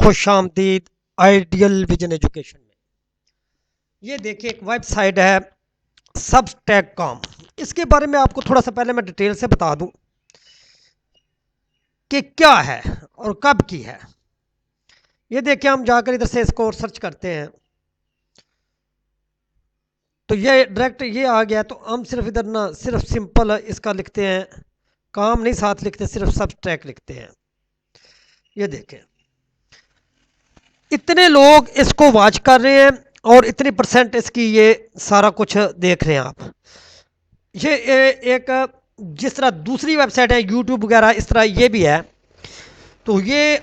खुश आमदीद ideal vision education में। ये देखिए एक वेबसाइट है सबस्टैक कॉम। इसके बारे में आपको थोड़ा सा पहले मैं डिटेल से बता दूं कि क्या है और कब की है। ये देखिए हम जाकर इधर से इसको सर्च करते हैं तो ये डायरेक्ट ये आ गया। तो हम सिर्फ इधर ना सिर्फ सिंपल इसका लिखते हैं, काम नहीं साथ लिखते, सिर्फ सबस्टैक लिखते हैं। ये देखें इतने लोग इसको वॉच कर रहे हैं और इतनी परसेंट इसकी ये सारा कुछ देख रहे हैं आप। ये एक जिस तरह दूसरी वेबसाइट है यूट्यूब वगैरह, इस तरह ये भी है। तो ये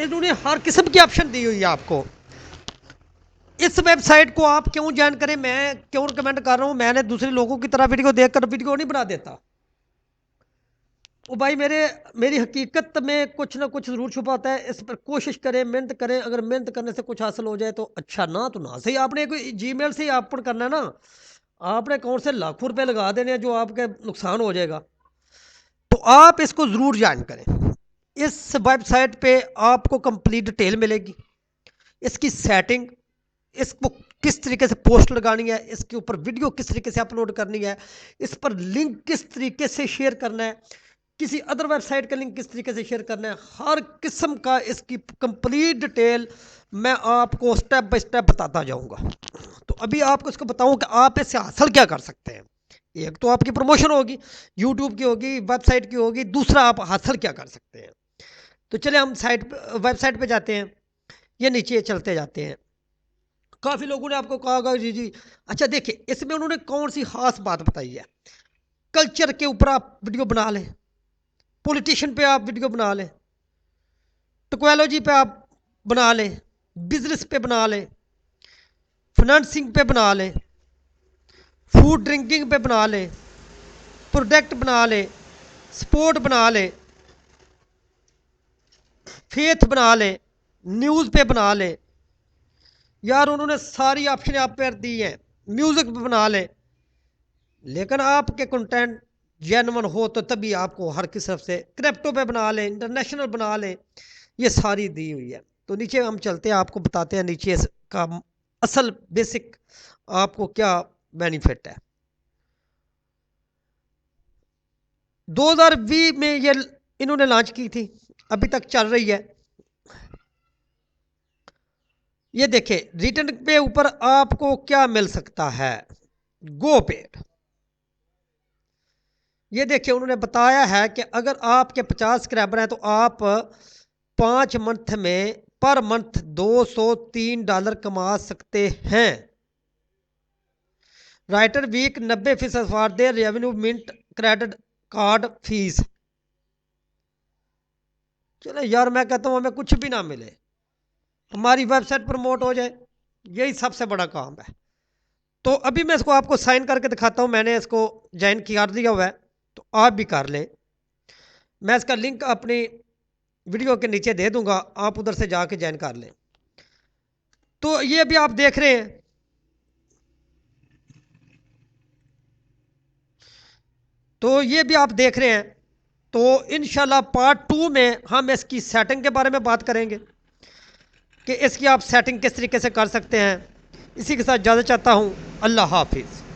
इन्होंने हर किस्म की ऑप्शन दी हुई है आपको। इस वेबसाइट को आप क्यों ज्वाइन करें, मैं क्यों रिकमेंड कर रहा हूँ। मैंने दूसरे लोगों की तरह वीडियो देखकर वीडियो नहीं बना देता। वो भाई मेरी हकीकत में कुछ ना कुछ ज़रूर छुपा होता है। इस पर कोशिश करें, मेहनत करें। अगर मेहनत करने से कुछ हासिल हो जाए तो अच्छा, ना तो ना सही। आपने कोई जीमेल से ही ओपन करना है ना, आपने अकाउंट से लाखों रुपए लगा देने हैं जो आपके नुकसान हो जाएगा। तो आप इसको ज़रूर ज्वाइन करें। इस वेबसाइट पे आपको कंप्लीट डिटेल मिलेगी, इसकी सेटिंग, इसको किस तरीके से पोस्ट लगानी है, इसके ऊपर वीडियो किस तरीके से अपलोड करनी है, इस पर लिंक किस तरीके से शेयर करना है, किसी अदर वेबसाइट का लिंक किस तरीके से शेयर करना है, हर किस्म का इसकी कंप्लीट डिटेल मैं आपको स्टेप बाय स्टेप बताता जाऊंगा। तो अभी आपको इसको बताऊं कि आप इससे हासिल क्या कर सकते हैं। एक तो आपकी प्रमोशन होगी, यूट्यूब की होगी, वेबसाइट की होगी। दूसरा आप हासिल क्या कर सकते हैं। तो चले हम वेबसाइट पे जाते हैं। ये नीचे चलते जाते हैं। काफ़ी लोगों ने आपको कहा होगा जी जी। अच्छा देखिए इसमें उन्होंने कौन सी खास बात बताई है। कल्चर के ऊपर आप वीडियो बना लें, पॉलिटिशियन पे आप वीडियो बना लें, टेक्नोलॉजी पे आप बना लें, बिजनेस पे बना लें, फाइनेंसिंग पे बना लें, फूड ड्रिंकिंग पे बना लें, प्रोडक्ट बना लें, स्पोर्ट बना लें, फेथ बना लें, न्यूज़ पे बना लें। यार उन्होंने सारी ऑप्शन आप पर दी हैं। म्यूज़िक पे बना लें, लेकिन आपके कंटेंट जेन्युइन हो तो तभी आपको हर किस्म से। क्रिप्टो पे बना लें, इंटरनेशनल बना लें, ये सारी दी हुई है। तो नीचे हम चलते हैं, आपको बताते हैं नीचे का असल बेसिक आपको क्या बेनिफिट है। 2020 में ये इन्होंने लॉन्च की थी, अभी तक चल रही है। ये देखिए रिटर्न पे ऊपर आपको क्या मिल सकता है, गो पेड। ये देखिए उन्होंने बताया है कि अगर आपके 50 सब्सक्राइबर हैं तो आप 5 मंथ में पर मंथ $203 कमा सकते हैं। Writer week 90% for their revenue mint credit card fees. चलो यार मैं कहता हूँ हमें कुछ भी ना मिले, हमारी वेबसाइट प्रमोट हो जाए, यही सबसे बड़ा काम है। तो अभी मैं इसको आपको साइन करके दिखाता हूँ। मैंने इसको ज्वाइन कर दिया हुआ है, तो आप भी कर लें। मैं इसका लिंक अपनी वीडियो के नीचे दे दूंगा, आप उधर से जाके ज्वाइन कर लें। तो ये अभी आप देख रहे हैं, तो ये भी आप देख रहे हैं। तो इंशाल्लाह पार्ट 2 में हम इसकी सेटिंग के बारे में बात करेंगे कि इसकी आप सेटिंग किस तरीके से कर सकते हैं। इसी के साथ इजाज़त चाहता हूँ। अल्लाह हाफिज़।